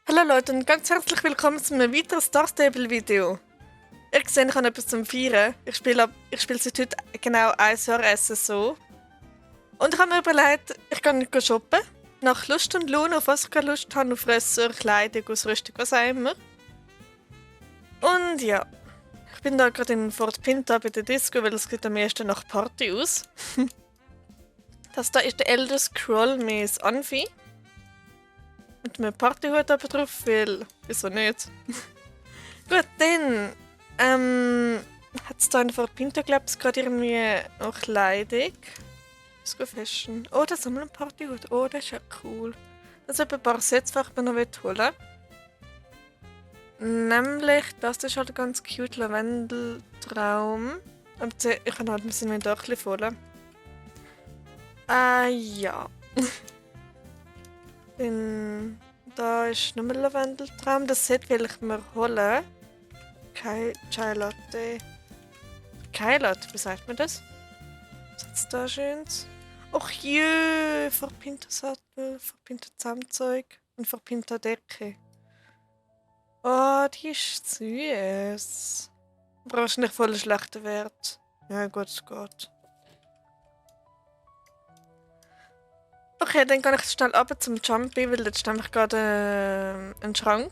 Hallo Leute und ganz herzlich willkommen zu einem weiteren Star Stable Video. Ihr seht, ich habe etwas zum Feiern. Ich spiele seit heute genau 1 Jahr SSO. Und ich habe mir überlegt, ich kann nicht shoppen. Nach Lust und Laune, auf was ich gerade Lust habe, auf Ressort, Kleidung, Ausrüstung, was auch immer. Und ja, ich bin da gerade in Fort Pinta bei der Disco, weil es sieht am ehesten nach Party aus. Das da ist der Elder Scroll Miss Anfi. Mit einem Partyhut oben drauf, weil, wieso nicht? Gut, dann hat es da in Fort Pinto, glaube ich, gerade irgendwie noch Kleidung. Das ist Fashion. Oh, das haben wir einen Partyhut. Oh, das ist ja cool. Das sind ein paar Sets, die ich mir noch holen will. Nämlich, das ist halt ein ganz cute Lavendeltraum. Aber ich kann halt ein bisschen mein Dach voll. Ja. Dann, da ist nochmal ein Lavendeltraum. Das Set will ich mir holen. Chai Latte. Chai Latte, wie sagt man das? Was hat's da Schönes? Och jö, verpinter Sattel, verpinter Zusammenzeug und verpinter Decke. Oh, die ist süß. Brauchst nicht voll schlechten Wert. Ja, gut, es geht. Okay, dann gehe ich schnell runter zum Jumpy, weil jetzt ist nämlich gerade ein Schrank.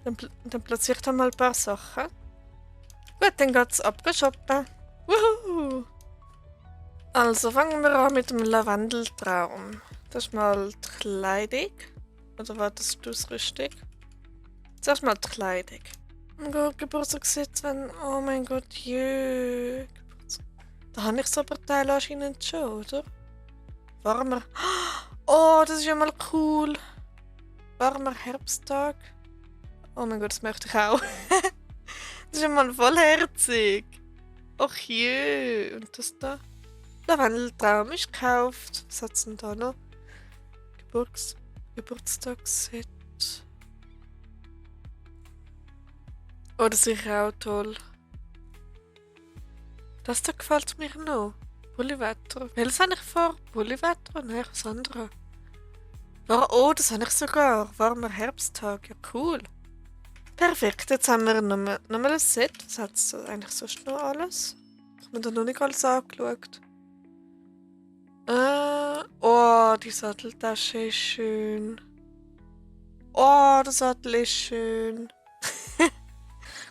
Dann platziere ich da mal ein paar Sachen. Gut, dann geht's shoppen. Wuhu! Also fangen wir an mit dem Lavendeltraum. Das ist mal die Kleidung. Oder war das die Ausrüstung? Zuerst mal die Kleidung. Oh Gott, Geburtstagssitz, wenn. Oh mein Gott, jö. Da habe ich so ein Teil anscheinend schon, oder? Warmer. Oh, das ist ja mal cool. Warmer Herbsttag. Oh mein Gott, das möchte ich auch. Das ist ja mal vollherzig. Och jö. Und das da? Lavendeltraum ist gekauft. Was hat es denn da noch? Geburtstagsset. Oh, das ist sicher auch toll. Das da gefällt mir noch. Bulliwetter. Welches habe ich vor? Bulliwetter? Nein, was anderes. Oh, das habe ich sogar. Warmer Herbsttag. Ja, cool. Perfekt, jetzt haben wir nochmal ein Set. Was hat es eigentlich sonst noch alles? Ich habe mir da noch nicht alles angeschaut. Oh, die Satteltasche ist schön. Oh, der Sattel ist schön.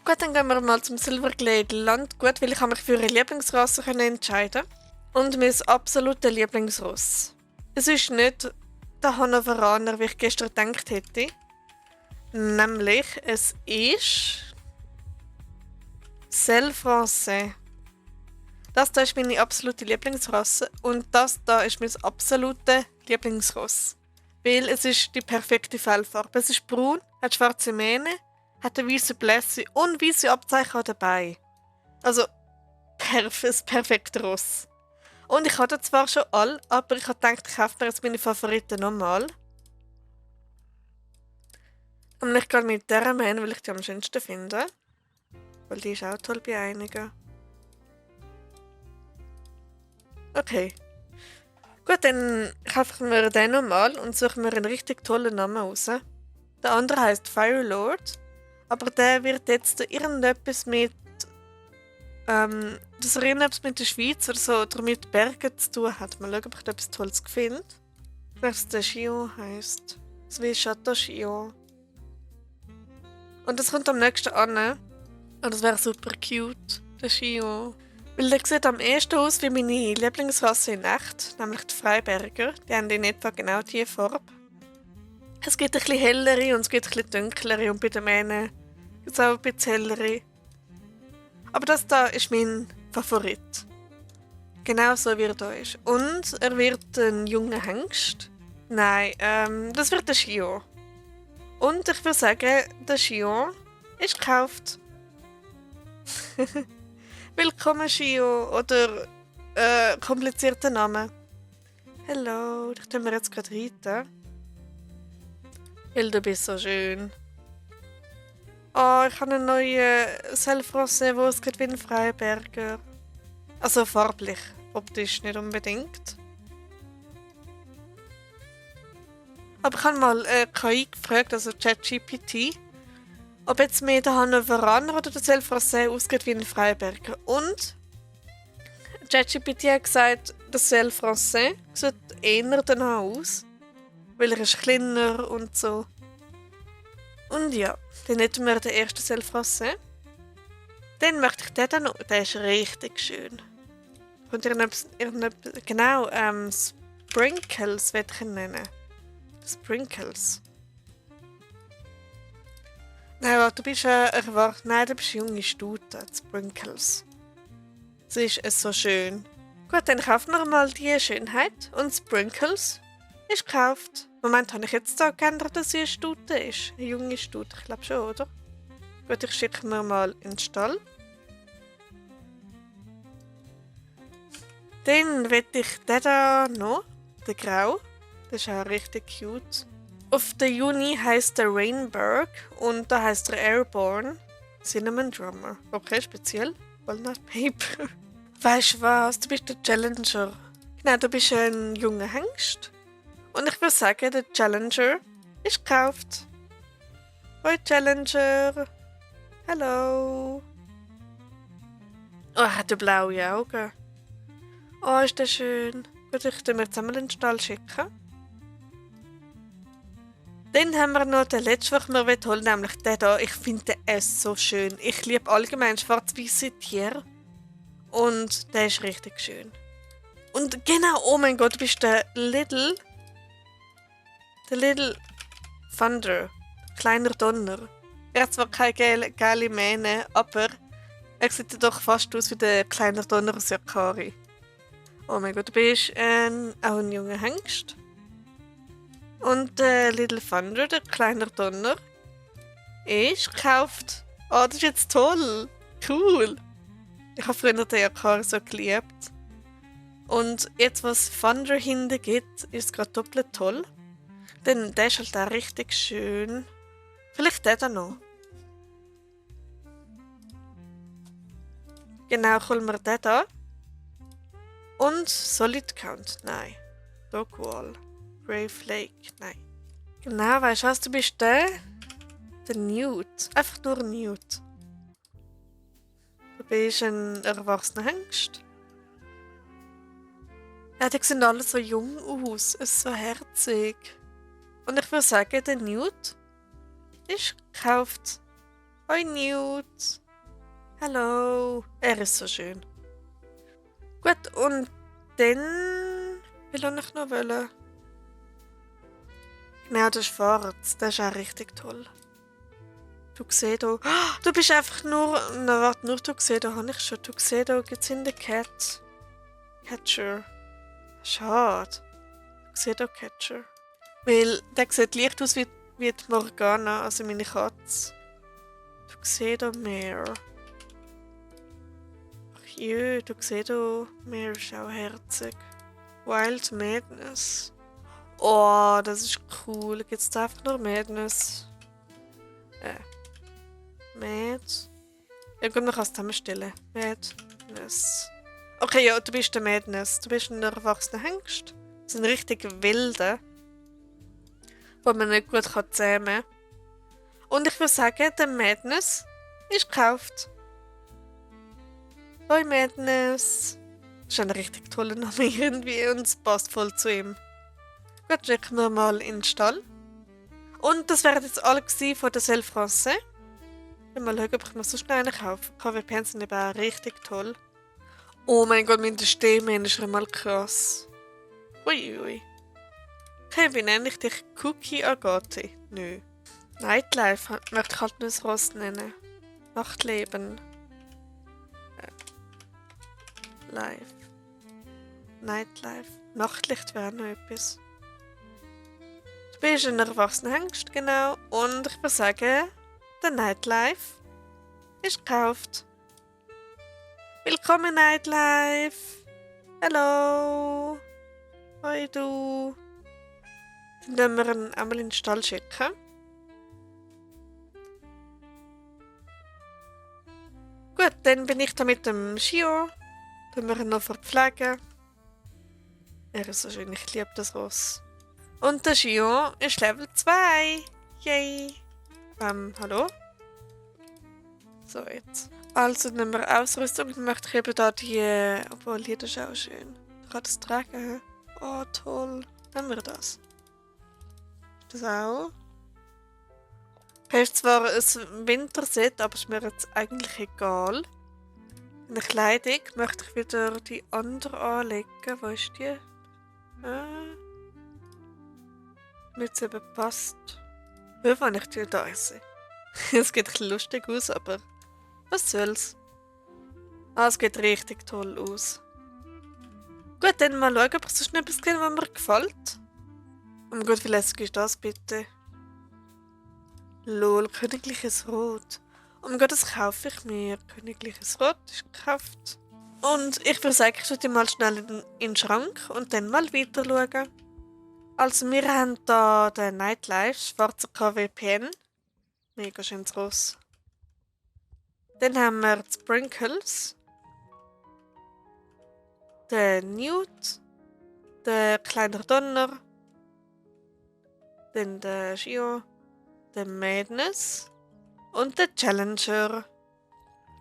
Gut, dann gehen wir mal zum Silverglade Land. Gut, weil ich mich für eine Lieblingsrasse entscheiden konnte. Und mein absoluter Lieblingsross. Es ist nicht der Hannoveraner, wie ich gestern gedacht hätte. Nämlich, es ist Selle Français. Das da ist meine absolute Lieblingsrasse und das da ist mein absolute Lieblingsross. Weil es ist die perfekte Fellfarbe. Es ist braun, hat schwarze Mähne, hat eine weiße Blässe und weiße Abzeichen dabei. Also, ein perfektes Ross. Und ich hatte zwar schon alle, aber ich habe gedacht, ich kaufe mir jetzt meine Favoriten nochmal. Und ich gehe mit dieser Mähne, weil ich die am schönsten finde. Weil die ist auch toll bei einigen. Okay. Gut, dann kaufen wir den nochmal und suchen wir einen richtig tollen Namen raus. Der andere heißt Firelord, aber der wird jetzt irgendetwas mit. Das erinnert mit der Schweiz oder so, oder mit Bergen zu tun hat. Mal schauen, ob ich da etwas Tolles finde. Ich glaube, dass der Chion heisst. So wie Chateau Chion. Und das kommt am nächsten an. Und das wäre super cute, der Chion. Weil der sieht am ehesten aus wie meine Lieblingsrasse in echt, nämlich die Freiberger. Die haben in etwa genau diese Farbe. Es gibt ein bisschen hellere und es gibt ein bisschen dunklere und bei den Mähnen gibt es auch ein bisschen hellere. Aber das da ist mein Favorit. Genau so wie er da ist. Und er wird ein junger Hengst. Nein, das wird der Chion. Und ich würde sagen, der Chion ist gekauft. Willkommen, Chion. Oder komplizierter Name. Hallo, ich tue mir jetzt gerade reiten. Weil du bist so schön. Oh, ich habe einen neuen Selle-Français, wo es geht wie ein Freiberger. Also farblich, optisch nicht unbedingt. Aber ich habe mal KI gefragt, also ChatGPT, ob jetzt mehr der Hannoveraner oder der Selfrancais ausgeht wie ein Freiberger. Und ChatGPT hat gesagt, der Selfrancais sieht eher danach aus, weil er ist kleiner und so. Und ja, dann hätten wir den ersten Selfrancais. Dann möchte ich den dann noch. Der ist richtig schön. Und genau, Sprinkles würde ich ihn nennen. Sprinkles. Nein, du bist nein, du bist eine junge Stute, Sprinkles. Sie ist so schön. Gut, dann kaufen wir mal die Schönheit. Und Sprinkles ist gekauft. Moment, habe ich jetzt da geändert, dass sie eine Stute ist? Eine junge Stute, ich glaube schon, oder? Gut, ich schicke mir mal in den Stall. Dann will ich den da noch, den Grau. Das ist auch richtig cute. Auf der Juni heisst der Rainberg und da heisst der Airborne Cinnamon Drummer. Okay, speziell. Walnut Paper. Weißt du was? Du bist der Challenger. Genau, du bist ein junger Hengst. Und ich würde sagen, der Challenger ist gekauft. Hoi Challenger. Hallo. Oh, er hat blaue Augen. Oh, ist der schön. Gut, ich tue mir jetzt einmal in den Stall schicken. Dann haben wir noch den letzten, den wir holen, nämlich den hier. Ich finde den so schön. Ich liebe allgemein schwarz-weiße Tiere. Und der ist richtig schön. Und genau, oh mein Gott, du bist der Little Thunder. Kleiner Donner. Er hat zwar keine geile Mähne, aber er sieht doch fast aus wie der kleine Donner aus Yakari. Oh mein Gott, du bist auch ein junger Hengst. Und der Little Thunder, der kleine Donner, ist gekauft. Oh, das ist jetzt toll. Cool. Ich habe früher den Yakari so geliebt. Und jetzt, was Thunder hinten gibt, ist gerade doppelt toll. Denn der ist halt auch richtig schön. Vielleicht der da noch. Genau, holen wir den da. Und Solid Count, nein. Dogwall. Brave Lake, nein. Genau, weißt du was, du bist der Newt. Einfach nur Newt. Du bist ein erwachsener Hengst. Ja, die sehen alle so jung aus. Es ist so herzig. Und ich würde sagen, der Newt ist gekauft. Hoi Newt. Hallo. Er ist so schön. Gut, und dann will ich noch wollen. Genau, das ist Schwarz. Das ist auch richtig toll. Du siehst hier. Oh, du bist einfach nur. Na, warte, nur du siehst, da habe ich schon. Du siehst, da gibt es in der Catcher. Schade. Du siehst hier Catcher. Weil der sieht leicht aus wie die Morgana, also meine Katze. Du siehst hier mehr. Ach jö, du siehst hier mehr, ist auch herzig. Wild Madness. Oh, das ist cool. Gibt es da einfach nur Madness? Mad. Ja gut, man kann es zusammenstellen. Madness. Okay, ja, du bist der Madness. Du bist ein erwachsener Hengst. Das ist ein richtig wilder, den man nicht gut zähmen kann. Und ich würde sagen, der Madness ist gekauft. Hoi Madness. Das ist ein richtig toller Name irgendwie und es passt voll zu ihm. Gut, checken wir mal in den Stall. Und das wären jetzt alle von der Selle Français. Mal schauen, ob ich mir sonst noch einen kaufe. KWPN sind eben auch richtig toll. Oh mein Gott, meine Stimme ist einmal krass. Uiui. Okay, wie nenne ich dich? Cookie Agate? Nö. Nightlife möchte ich halt nur das Ross nennen. Nachtleben. Life. Nightlife. Nachtlicht wäre noch etwas. Du bist ein erwachsener Hengst, genau. Und ich würde sagen, der Nightlife ist gekauft. Willkommen Nightlife. Hallo. Hoi du. Dann müssen wir ihn einmal in den Stall schicken. Gut, dann bin ich da mit dem Shio. Dann wir ihn noch verpflegen. Er ist so schön, ich liebe das Ross. Und der Gio ist Level 2. Yay. Hallo? So, jetzt. Also nehmen wir Ausrüstung. Dann möchte ich eben da die... Obwohl, hier ist auch schön. Ich kann das tragen. Oh, toll. Nehmen wir das. Ist das auch? Ich habe zwar ein Winterset, aber ist mir jetzt eigentlich egal. In der Kleidung möchte ich wieder die andere anlegen. Wo ist die? Nicht so passt. Wie wenn ich die da sehe. Es geht ein bisschen lustig aus, aber was soll's. Ah, es geht richtig toll aus. Gut, dann mal schauen, ob ich sonst noch etwas gesehen was mir gefällt. Oh mein Gott, wie lässig ist das bitte? Lol, königliches Rot. Oh mein Gott, das kaufe ich mir. Königliches Rot ist gekauft. Und ich würde sagen, ich tue die mal schnell in den Schrank und dann mal weiter schauen. Also wir haben hier den Nightlife, schwarzer KWPN. Mega schönes Ross. Dann haben wir die Sprinkles. Den Newt. Den kleinen Donner. Dann den Gio. Den Madness. Und den Challenger.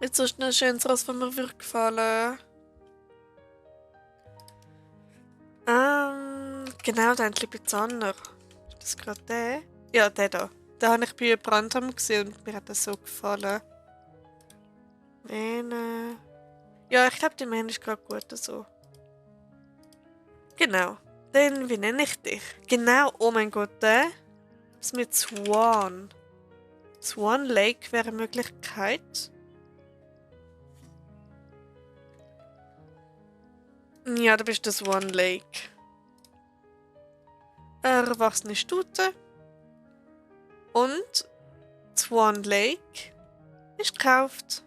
Jetzt ist noch ein schönes Ross, das mir würde gefallen. Genau, der Entli Bizanner. Ist das gerade der? Ja, der da. Den habe ich bei Brandham gesehen und mir hat das so gefallen. Mähne. Ja, ich glaube, die Mähne ist gerade gut so. Genau. Dann, wie nenne ich dich? Genau, oh mein Gott, der ist mit Swan. Swan Lake wäre eine Möglichkeit. Ja, da bist du Swan Lake. Erwachsene Stute. Und Swan Lake ist gekauft.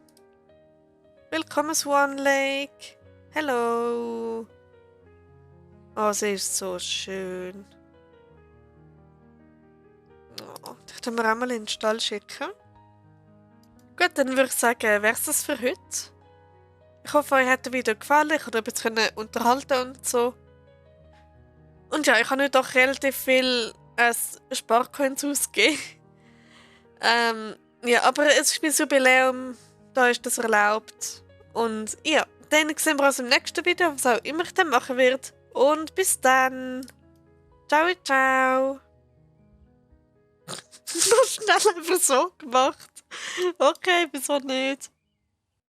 Willkommen, Swan Lake. Hello. Oh, sie ist so schön. Oh, ich kann mir auch mal in den Stall schicken. Gut, dann würde ich sagen, wäre es das für heute. Ich hoffe, euch hat das Video gefallen. Ich konnte ein bisschen unterhalten und so. Und ja, ich habe heute auch relativ viel Sparcoins ausgegeben. Ja, aber es ist mein Jubiläum. Da ist das erlaubt. Und ja, dann sehen wir uns im nächsten Video, was auch immer ich dann machen werde. Und bis dann. Ciao, ciao. So schnell einfach so gemacht. Okay, wieso nicht?